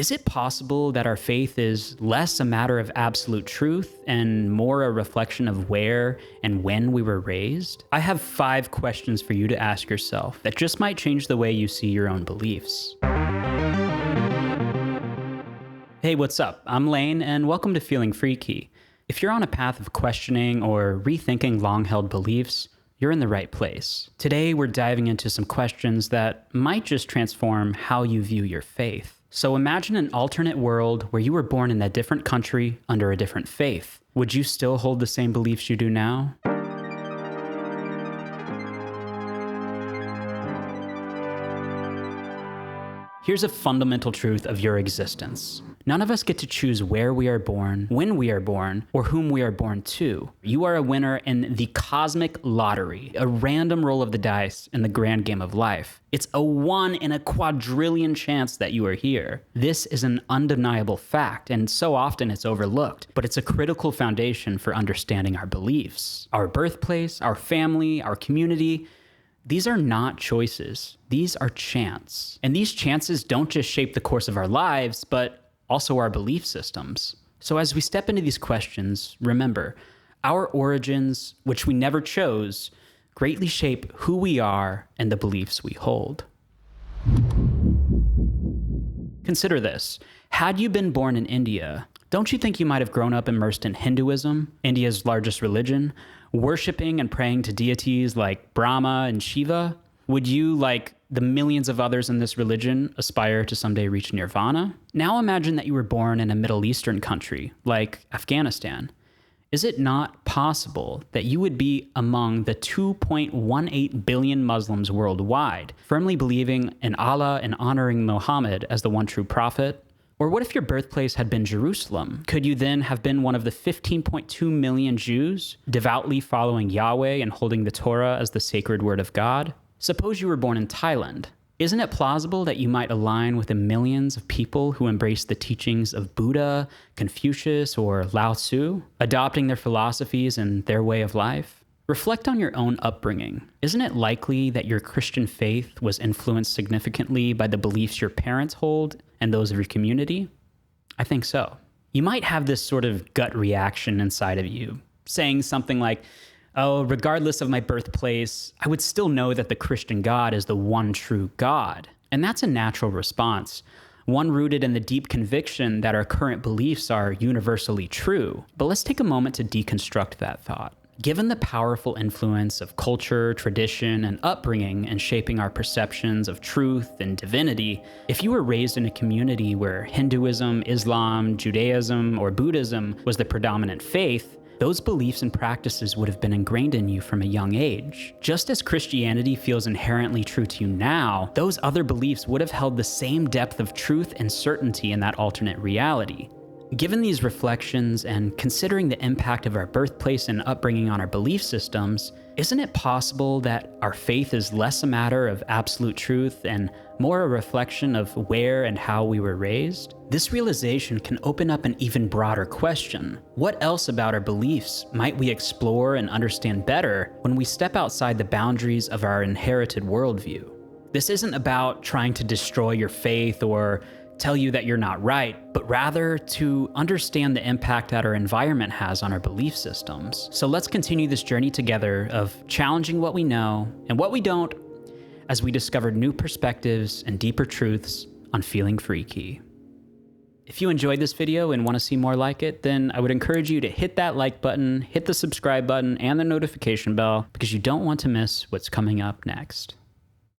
Is it possible that our faith is less a matter of absolute truth and more a reflection of where and when we were raised? I have 5 questions for you to ask yourself that just might change the way you see your own beliefs. Hey, what's up? I'm Lane, and welcome to Feeling Freaky. If you're on a path of questioning or rethinking long-held beliefs, you're in the right place. Today, we're diving into some questions that might just transform how you view your faith. So imagine an alternate world where you were born in a different country under a different faith. Would you still hold the same beliefs you do now? Here's a fundamental truth of your existence. None of us get to choose where we are born, when we are born, or whom we are born to. You are a winner in the cosmic lottery, a random roll of the dice in the grand game of life. It's a 1 in a quadrillion chance that you are here. This is an undeniable fact, and so often it's overlooked, but it's a critical foundation for understanding our beliefs, our birthplace, our family, our community. These are not choices. These are chance. And these chances don't just shape the course of our lives, but also our belief systems. So as we step into these questions, remember, our origins, which we never chose, greatly shape who we are and the beliefs we hold. Consider this. Had you been born in India, don't you think you might have grown up immersed in Hinduism, India's largest religion, worshiping and praying to deities like Brahma and Shiva? Would you, like the millions of others in this religion, aspire to someday reach nirvana? Now imagine that you were born in a Middle Eastern country, like Afghanistan. Is it not possible that you would be among the 2.18 billion Muslims worldwide, firmly believing in Allah and honoring Muhammad as the one true prophet? Or what if your birthplace had been Jerusalem? Could you then have been one of the 15.2 million Jews, devoutly following Yahweh and holding the Torah as the sacred word of God? Suppose you were born in Thailand. Isn't it plausible that you might align with the millions of people who embrace the teachings of Buddha, Confucius, or Lao Tzu, adopting their philosophies and their way of life? Reflect on your own upbringing. Isn't it likely that your Christian faith was influenced significantly by the beliefs your parents hold and those of your community? I think so. You might have this sort of gut reaction inside of you, saying something like, oh, regardless of my birthplace, I would still know that the Christian God is the one true God. And that's a natural response, one rooted in the deep conviction that our current beliefs are universally true. But let's take a moment to deconstruct that thought. Given the powerful influence of culture, tradition, and upbringing in shaping our perceptions of truth and divinity, if you were raised in a community where Hinduism, Islam, Judaism, or Buddhism was the predominant faith, those beliefs and practices would have been ingrained in you from a young age. Just as Christianity feels inherently true to you now, those other beliefs would have held the same depth of truth and certainty in that alternate reality. Given these reflections and considering the impact of our birthplace and upbringing on our belief systems, isn't it possible that our faith is less a matter of absolute truth and more a reflection of where and how we were raised? This realization can open up an even broader question. What else about our beliefs might we explore and understand better when we step outside the boundaries of our inherited worldview? This isn't about trying to destroy your faith or tell you that you're not right, but rather to understand the impact that our environment has on our belief systems. So let's continue this journey together of challenging what we know and what we don't as we discover new perspectives and deeper truths on Feeling Freaky. If you enjoyed this video and want to see more like it, then I would encourage you to hit that like button, hit the subscribe button, and the notification bell because you don't want to miss what's coming up next.